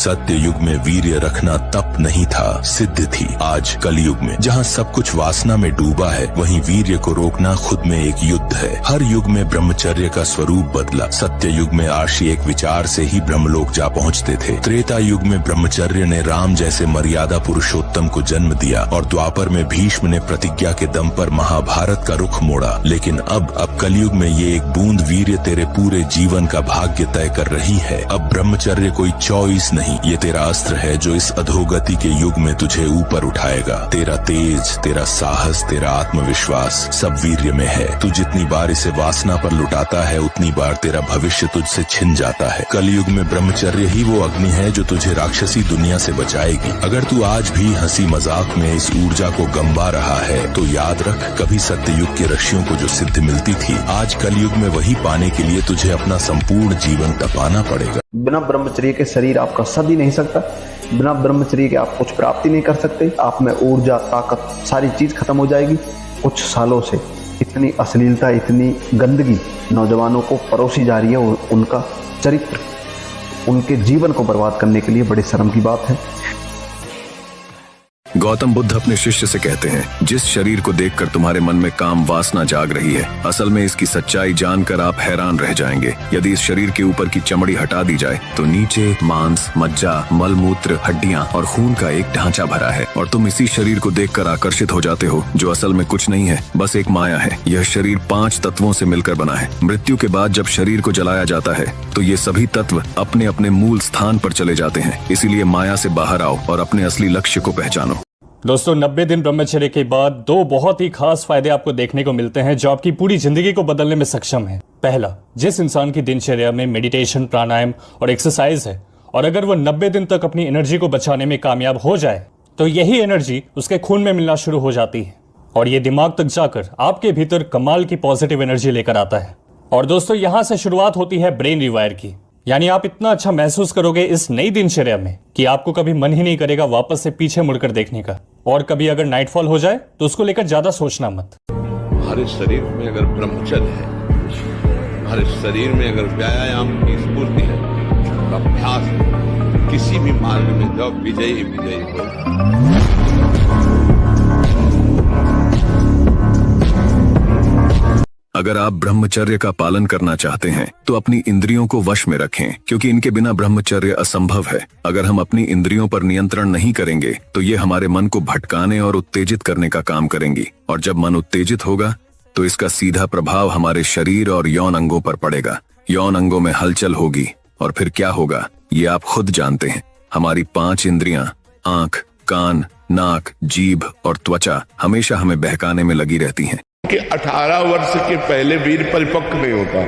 सत्य युग में वीर्य रखना तप नहीं था, सिद्ध थी। आज कलयुग में जहाँ सब कुछ वासना में डूबा है, वहीं वीर्य को रोकना खुद में एक युद्ध है। हर युग में ब्रह्मचर्य का स्वरूप बदला। सत्य युग में आर्षी एक विचार से ही ब्रह्मलोक जा पहुँचते थे। त्रेता युग में ब्रह्मचर्य ने राम जैसे मर्यादा पुरुषोत्तम को जन्म दिया और द्वापर में भीष्म ने प्रतिज्ञा के दम पर महाभारत का रुख मोड़ा। लेकिन अब कलयुग में ये एक बूंद वीर्य तेरे पूरे जीवन का भाग्य तय कर रही है। अब ब्रह्मचर्य कोई चॉइस नहीं, ये तेरा अस्त्र है जो इस अधोगति के युग में तुझे ऊपर उठाएगा। तेरा तेज, तेरा साहस, तेरा आत्मविश्वास सब वीर्य में है। तू जितनी बार इसे वासना पर लुटाता है, उतनी बार तेरा भविष्य तुझसे छिन जाता है। कलयुग में ब्रह्मचर्य ही वो अग्नि है जो तुझे राक्षसी दुनिया से बचाएगी। अगर तू आज भी हंसी मजाक में इस ऊर्जा को गंवा रहा है, तो याद रख, कभी सत्ययुग के ऋषियों को जो सिद्धि मिलती थी, आज कलयुग में वही पाने के लिए तुझे अपना संपूर्ण जीवन तपाना पड़ेगा। बिना ब्रह्मचर्य के शरीर आपका सद ही नहीं सकता। बिना ब्रह्मचर्य के आप कुछ प्राप्ति नहीं कर सकते। आप में ऊर्जा, ताकत, सारी चीज खत्म हो जाएगी। कुछ सालों से इतनी अश्लीलता, इतनी गंदगी नौजवानों को परोसी जा रही है, उनका चरित्र, उनके जीवन को बर्बाद करने के लिए बड़ी शर्म की बात है। गौतम बुद्ध अपने शिष्य से कहते हैं, जिस शरीर को देखकर तुम्हारे मन में काम वासना जाग रही है, असल में इसकी सच्चाई जानकर आप हैरान रह जाएंगे। यदि इस शरीर के ऊपर की चमड़ी हटा दी जाए तो नीचे मांस, मज्जा, मलमूत्र, हड्डियां और खून का एक ढांचा भरा है और तुम इसी शरीर को देखकर आकर्षित हो जाते हो, जो असल में कुछ नहीं है, बस एक माया है। यह शरीर 5 तत्वों से मिलकर बना है। मृत्यु के बाद जब शरीर को जलाया जाता है तो ये सभी तत्व अपने अपने मूल स्थान पर चले जाते हैं। इसीलिए माया से बाहर आओ और अपने असली लक्ष्य को पहचानो। दोस्तों, 90 दिन ब्रह्मचर्य के बाद 2 बहुत ही खास फायदे आपको देखने को मिलते हैं जो आपकी पूरी जिंदगी को बदलने में सक्षम है। पहला, जिस इंसान की दिनचर्या में मेडिटेशन, प्राणायाम और एक्सरसाइज है, और अगर वो 90 दिन तक अपनी एनर्जी को बचाने में कामयाब हो जाए, तो यही एनर्जी उसके खून में मिलना शुरू हो जाती है और ये दिमाग तक जाकर आपके भीतर कमाल की पॉजिटिव एनर्जी लेकर आता है। और दोस्तों, यहां से शुरुआत होती है ब्रेन रिवायर की, यानी आप इतना अच्छा महसूस करोगे इस नई दिनचर्या में कि आपको कभी मन ही नहीं करेगा वापस से पीछे मुड़कर देखने का। और कभी अगर नाइटफॉल हो जाए तो उसको लेकर ज्यादा सोचना मत। हमारे शरीर में अगर ब्रह्मचर्य है, हमारे शरीर में अगर व्यायाम की स्फूर्ति है, अभ्यास है, किसी भी मार्ग में जब विजयी हो। अगर आप ब्रह्मचर्य का पालन करना चाहते हैं तो अपनी इंद्रियों को वश में रखें, क्योंकि इनके बिना ब्रह्मचर्य असंभव है। अगर हम अपनी इंद्रियों पर नियंत्रण नहीं करेंगे तो ये हमारे मन को भटकाने और उत्तेजित करने का काम करेंगी, और जब मन उत्तेजित होगा तो इसका सीधा प्रभाव हमारे शरीर और यौन अंगों पर पड़ेगा। यौन अंगों में हलचल होगी और फिर क्या होगा ये आप खुद जानते हैं। हमारी 5 इंद्रियां, आंख, कान, नाक, जीभ और त्वचा हमेशा हमें बहकाने में लगी रहती हैं। कि 18 वर्ष के पहले वीर परिपक्व नहीं होता।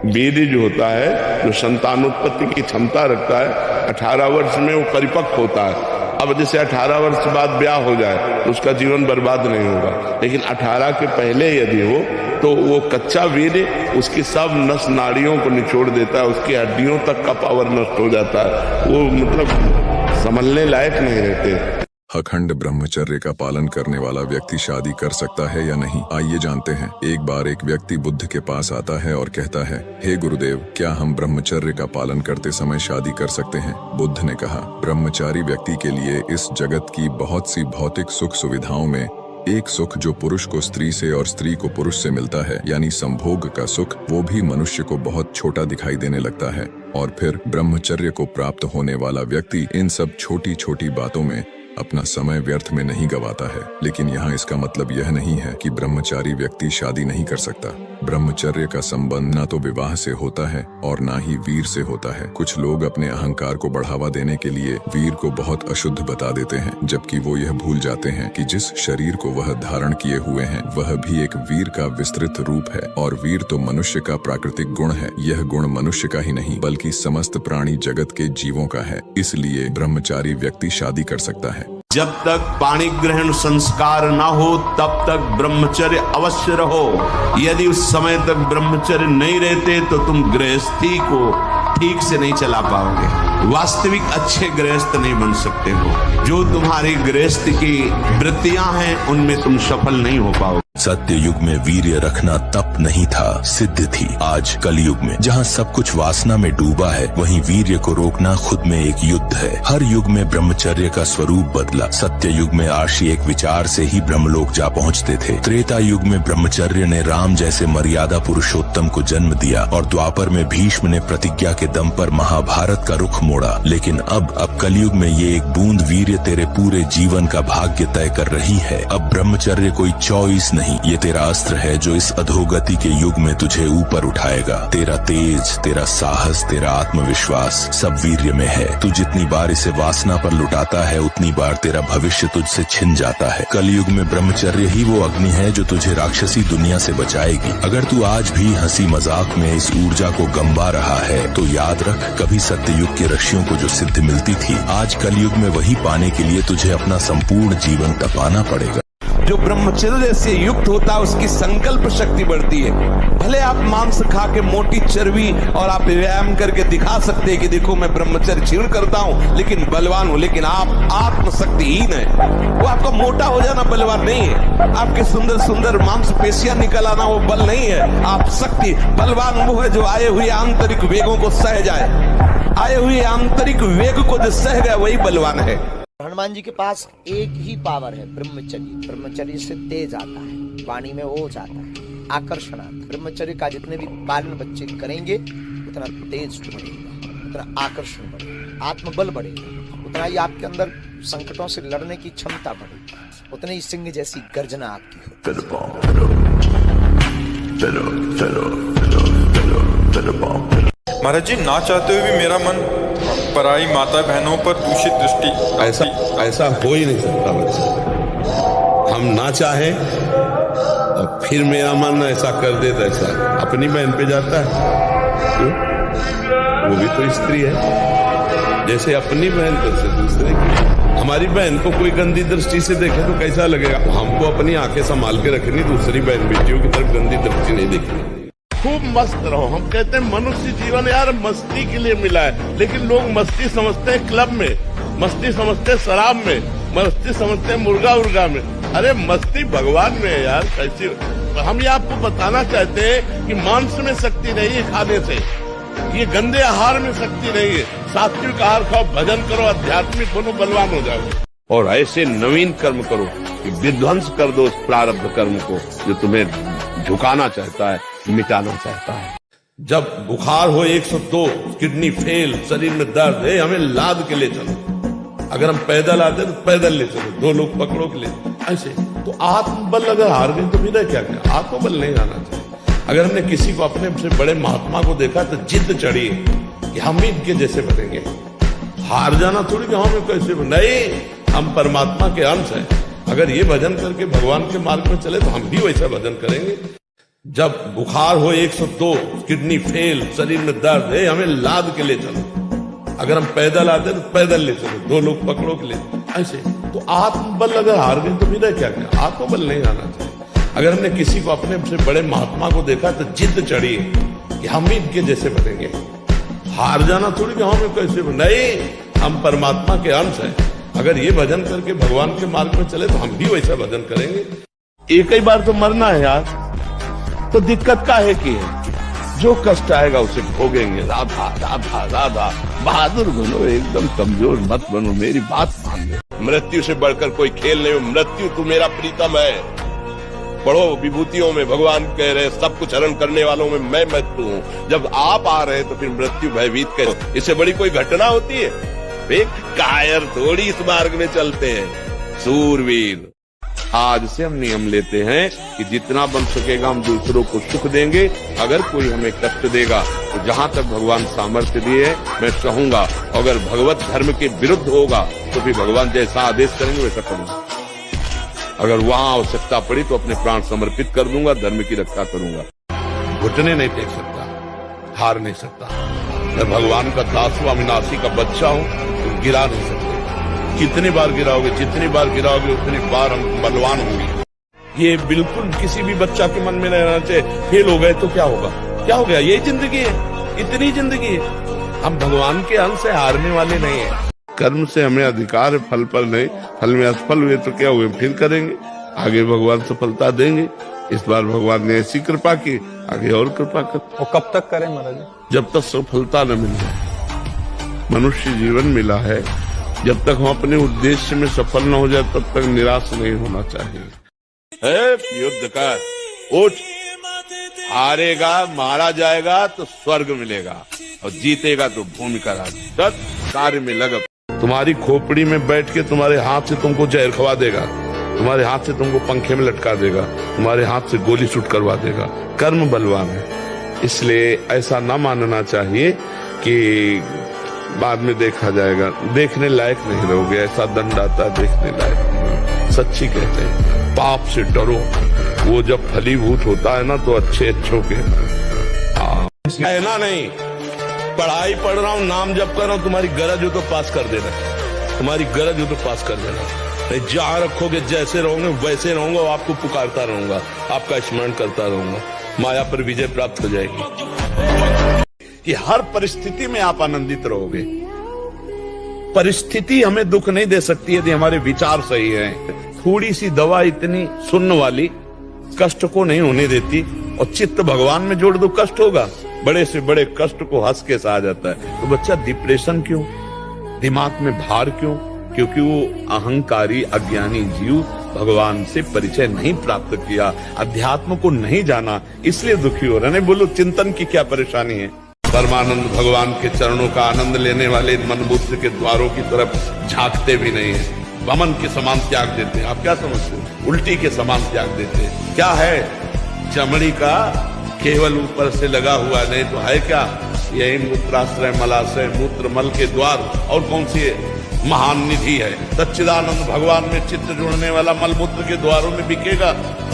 वीर जो होता है, जो संतानोत्पत्ति की क्षमता रखता है, 18 वर्ष में वो परिपक्व होता है। अब जैसे 18 वर्ष बाद ब्याह हो जाए तो उसका जीवन बर्बाद नहीं होगा, लेकिन 18 के पहले यदि हो तो वो कच्चा वीर उसकी सब नस नाड़ियों को निचोड़ देता है, उसकी हड्डियों तक का पावर नष्ट हो जाता है, वो मतलब संभलने लायक नहीं रहते। अखंड ब्रह्मचर्य का पालन करने वाला व्यक्ति शादी कर सकता है या नहीं, आइए जानते हैं। एक बार एक व्यक्ति बुद्ध के पास आता है और कहता है, हे गुरुदेव, क्या हम ब्रह्मचर्य का पालन करते समय शादी कर सकते हैं? बुद्ध ने कहा, ब्रह्मचारी व्यक्ति के लिए इस जगत की बहुत सी भौतिक सुख सुविधाओं में एक सुख जो पुरुष को स्त्री से और स्त्री को पुरुष से मिलता है, यानी संभोग का सुख, वो भी मनुष्य को बहुत छोटा दिखाई देने लगता है। और फिर ब्रह्मचर्य को प्राप्त होने वाला व्यक्ति इन सब छोटी छोटी बातों में अपना समय व्यर्थ में नहीं गवाता है। लेकिन यहाँ इसका मतलब यह नहीं है कि ब्रह्मचारी व्यक्ति शादी नहीं कर सकता। ब्रह्मचर्य का संबंध ना तो विवाह से होता है और ना ही वीर से होता है। कुछ लोग अपने अहंकार को बढ़ावा देने के लिए वीर को बहुत अशुद्ध बता देते हैं, जबकि वो यह भूल जाते हैं कि जिस शरीर को वह धारण किए हुए हैं वह भी एक वीर का विस्तृत रूप है, और वीर तो मनुष्य का प्राकृतिक गुण है। यह गुण मनुष्य का ही नहीं बल्कि समस्त प्राणी जगत के जीवों का है। इसलिए ब्रह्मचारी व्यक्ति शादी कर सकता है। जब तक पाणी ग्रहण संस्कार ना हो तब तक ब्रह्मचर्य अवश्य रहो। यदि उस समय तक ब्रह्मचर्य नहीं रहते तो तुम गृहस्थी को ठीक से नहीं चला पाओगे, वास्तविक अच्छे गृहस्थ नहीं बन सकते हो। जो तुम्हारी गृहस्थ की वृत्तियां हैं उनमें तुम सफल नहीं हो पाओगे। सत्य युग में वीर्य रखना तप नहीं था, सिद्ध थी। आज कलयुग में जहाँ सब कुछ वासना में डूबा है, वहीं वीर्य को रोकना खुद में एक युद्ध है। हर युग में ब्रह्मचर्य का स्वरूप बदला। सत्य युग में आशी एक विचार से ही ब्रह्मलोक जा पहुँचते थे। त्रेता युग में ब्रह्मचर्य ने राम जैसे मर्यादा पुरुषोत्तम को जन्म दिया और द्वापर में भीष्म ने प्रतिज्ञा के दम पर महाभारत का रुख मोड़ा। लेकिन अब कलयुग में ये एक बूंद वीर्य तेरे पूरे जीवन का भाग्य तय कर रही है। अब ब्रह्मचर्य कोई चॉइस नहीं, ये तेरा अस्त्र है जो इस अधोगति के युग में तुझे ऊपर उठाएगा। तेरा तेज, तेरा साहस, तेरा आत्मविश्वास सब वीर्य में है। तू जितनी बार इसे वासना पर लुटाता है, उतनी बार तेरा भविष्य तुझसे छिन जाता है। कलयुग में ब्रह्मचर्य ही वो अग्नि है जो तुझे राक्षसी दुनिया से बचाएगी। अगर तू आज भी हंसी मजाक में इस ऊर्जा को गंवा रहा है, तो याद रख, कभी सत्ययुग के ऋषियों को जो सिद्धि मिलती थी, आज कलयुग में वही पाने के लिए तुझे अपना संपूर्ण जीवन तपाना पड़ेगा। जो ब्रह्मचर्य से युक्त होता है उसकी संकल्प शक्ति बढ़ती है। भले आप मांस खा के मोटी चर्बी और आप व्यायाम करके दिखा सकते हैं कि देखो मैं ब्रह्मचर्य क्षीण करता हूं लेकिन बलवान हूं, लेकिन आप आत्मशक्तिहीन है। वो आपका मोटा हो जाना बलवान नहीं है, आपके सुंदर सुंदर मांसपेशियां निकल आना वो बल नहीं है। आप शक्ति बलवान वो है जो आए हुए आंतरिक वेगों को सह जाए। आए हुए आंतरिक वेग को जो सह गया वही बलवान है। हनुमान जी के पास एक ही पावर है, ब्रह्मचर्य। ब्रह्मचर्य से तेज आता है, वाणी में ओज आता है, आकर्षण आता है। ब्रह्मचर्य का जितने भी पालन बच्चे करेंगे उतना तेज बढ़ेगा, उतना आकर्षण बढ़ेगा, आत्मबल बढ़ेगा, उतना ही आपके अंदर संकटों से लड़ने की क्षमता बढ़ेगी, उतनी ही सिंह जैसी गर्जना आपकी हो। महाराज जी, ना चाहते हुए भी मेरा मन पराई माता बहनों पर दूषित दृष्टि ऐसा हो ही नहीं सकता बच्चा। हम ना चाहे और फिर मेरा मन ऐसा कर दे, ऐसा अपनी बहन पे जाता है। क्यों? वो भी तो स्त्री है, जैसे अपनी बहन तैसे दूसरे की। हमारी बहन को कोई गंदी दृष्टि से देखे तो कैसा लगेगा? हमको अपनी आंखें संभाल के रखनी, दूसरी बहन बेटियों की तरफ गंदी दृष्टि नहीं देखनी। खूब मस्त रहो। हम कहते हैं मनुष्य जीवन यार मस्ती के लिए मिला है, लेकिन लोग मस्ती समझते हैं क्लब में, मस्ती समझते हैं शराब में, मस्ती समझते हैं मुर्गा उर्गा में। अरे मस्ती भगवान में है यार। कैसी हम ये आपको बताना चाहते हैं कि मांस में शक्ति नहीं है खाने से, ये गंदे आहार में शक्ति नहीं है। सात्विक आहार खाओ, भजन करो, आध्यात्मिक बनो, बलवान हो जाओ। और ऐसे नवीन कर्म करो कि विध्वंस कर दो उस प्रारब्ध कर्म को जो तुम्हें झुकाना चाहता है, मिटाना चाहता है। जब बुखार हो 102, किडनी फेल, शरीर में दर्द है, हमें लाद के ले चलो। अगर हम पैदल आते तो पैदल ले चलो, 2 लोग पकड़ो के ले ऐसे। तो आत्मबल अगर हार गए तो फिर क्या क्या? आत्मबल नहीं आना चाहिए। अगर हमने किसी को अपने से बड़े महात्मा को देखा तो जिद चढ़ी कि हम ही इनके जैसे बनेंगे। हार जाना थोड़ी कि हमें कैसे नहीं, हम परमात्मा के अंश हैं। अगर ये भजन करके भगवान के मार्ग में चले तो हम भी वैसा भजन करेंगे। जब बुखार हो 102, किडनी फेल, शरीर में दर्द है, हमें लाद के ले चलो। अगर हम पैदल आते तो पैदल ले चलो, 2 लोग पकड़ो के ले ऐसे। तो आत्मबल अगर हार गए तो फिर क्या क्या? आत्मबल नहीं आना चाहिए। अगर हमने किसी को अपने से बड़े महात्मा को देखा तो जिद चढ़ी कि हम ही इनके जैसे बनेंगे। हार जाना थोड़ी कि हमें कैसे नहीं, हम परमात्मा के अंश हैं। अगर ये भजन करके भगवान के मार्ग में चले तो हम भी वैसा भजन करेंगे। एक ही बार तो मरना है यार, तो दिक्कत का है कि जो कष्ट आएगा उसे भोगेंगे। राधा राधा राधा, बहादुर बनो, एकदम कमजोर मत बनो, मेरी बात मान लो। मृत्यु से बढ़कर कोई खेल नहीं हो। मृत्यु तू मेरा प्रीतम है। पढ़ो विभूतियों में भगवान कह रहे सब कुछ हरण करने वालों में मैं मृत्यु हूँ। जब आप आ रहे तो फिर मृत्यु भयभीत करो। इससे बड़ी कोई घटना होती है? एक कायर थोड़ी इस मार्ग में चलते हैं, सूरवीर। आज से हम नियम लेते हैं कि जितना बन सकेगा हम दूसरों को सुख देंगे। अगर कोई हमें कष्ट देगा तो जहां तक भगवान सामर्थ्य दिए मैं कहूंगा, अगर भगवत धर्म के विरुद्ध होगा तो फिर भगवान जैसा आदेश करेंगे वैसा करूंगा। अगर वहां आवश्यकता पड़ी तो अपने प्राण समर्पित कर दूंगा, धर्म की रक्षा करूंगा। घुटने नहीं टेक सकता, हार नहीं सकता। मैं भगवान का दास हूं, अविनाशी का बच्चा हूं, तुम गिरा नहीं सकते। जितनी बार गिराओगे, जितनी बार गिराओगे उतनी बार हम बलवान होंगे। ये बिल्कुल किसी भी बच्चा के मन में नहीं रहना चाहिए। फेल हो गए तो क्या होगा? क्या हो गया? ये जिंदगी है, इतनी जिंदगी है। हम भगवान के अंश से हारने वाले नहीं है। कर्म से हमें अधिकार है, फल पर नहीं। फल में असफल हुए तो क्या हुए? फिर करेंगे। आगे भगवान सफलता देंगे। इस बार भगवान ने ऐसी कृपा की, आगे और कृपा कर। वो कब तक करें महाराज जी? जब तक सफलता न मिल जाए। मनुष्य जीवन मिला है, जब तक हम अपने उद्देश्य में सफल न हो जाए तब तक निराश नहीं होना चाहिए। युद्ध कर, उठ, हारेगा मारा जाएगा तो स्वर्ग मिलेगा और जीतेगा तो भूमि का राज। कार्य में लगा। तुम्हारी खोपड़ी में बैठ के तुम्हारे हाथ से तुमको जहर खवा देगा, तुम्हारे हाथ से तुमको पंखे में लटका देगा, तुम्हारे हाथ से गोली शूट करवा देगा। कर्म बलवान है, इसलिए ऐसा ना मानना चाहिए कि बाद में देखा जाएगा। देखने लायक नहीं रहोगे, ऐसा दंड आता है देखने लायक नहीं। सच्ची कहते हैं पाप से डरो, वो जब फलीभूत होता है ना तो अच्छे अच्छों के कहना नहीं। पढ़ाई पढ़ रहा हूँ, नाम जप कर रहा हूँ, तुम्हारी गरज हो तो पास कर देना, तुम्हारी गरज हो तो पास कर देना। नहीं जहाँ रखोगे जैसे रहोगे वैसे रहूंगा, और आपको पुकारता रहूंगा, आपका स्मरण करता रहूंगा, माया पर विजय प्राप्त हो जाएगी। कि हर परिस्थिति में आप आनंदित रहोगे। परिस्थिति हमें दुख नहीं दे सकती यदि हमारे विचार सही हैं। थोड़ी सी दवा इतनी सुन्न वाली कष्ट को नहीं होने देती, और चित्त भगवान में जोड़ दो कष्ट होगा। बड़े से बड़े कष्ट को हंस के सहा जाता है। तो बच्चा डिप्रेशन क्यों, दिमाग में भार क्यों? क्योंकि वो अहंकारी अज्ञानी जीव भगवान से परिचय नहीं प्राप्त किया, अध्यात्म को नहीं जाना, इसलिए दुखी हो रहे। नहीं बोलो चिंतन की क्या परेशानी है? परमानंद भगवान के चरणों का आनंद लेने वाले मन बुद्ध के द्वारों की तरफ झांकते भी नहीं है। वमन के समान त्याग देते हैं। आप क्या समझते हो? उल्टी के समान त्याग देते हैं। क्या है? चमड़ी का केवल ऊपर से लगा हुआ, नहीं तो है क्या? यही मूत्राश्रय मलाशय मूत्र मल के द्वार, और कौन सी महान निधि है? सच्चिदानंद भगवान में चित्त जोड़ने वाला मलमूत्र के द्वारों में बिकेगा।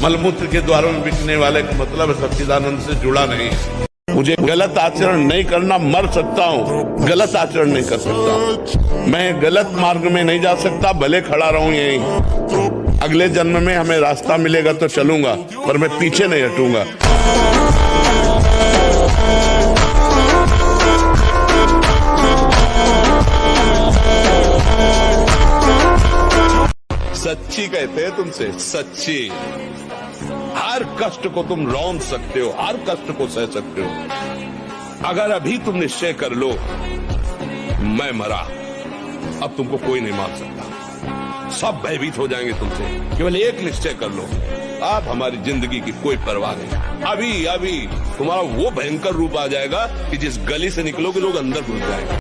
मलमूत्र के द्वारों में बिकने वाले का मतलब सच्चिदानंद से जुड़ा नहीं है। मुझे गलत आचरण नहीं करना, मर सकता हूँ, गलत आचरण नहीं कर सकता। मैं गलत मार्ग में नहीं जा सकता, भले खड़ा रहूं यहीं। अगले जन्म में हमें रास्ता मिलेगा तो चलूंगा, पर मैं पीछे नहीं हटूंगा। सच्ची कहते हैं तुमसे, सच्ची। हर कष्ट को तुम रौंद सकते हो, हर कष्ट को सह सकते हो। अगर अभी तुम निश्चय कर लो मैं मरा, अब तुमको कोई नहीं मार सकता। सब भयभीत हो जाएंगे तुमसे। केवल एक निश्चय कर लो, आप हमारी जिंदगी की कोई परवाह नहीं। अभी अभी तुम्हारा वो भयंकर रूप आ जाएगा कि जिस गली से निकलोगे लोग अंदर घुस जाएंगे।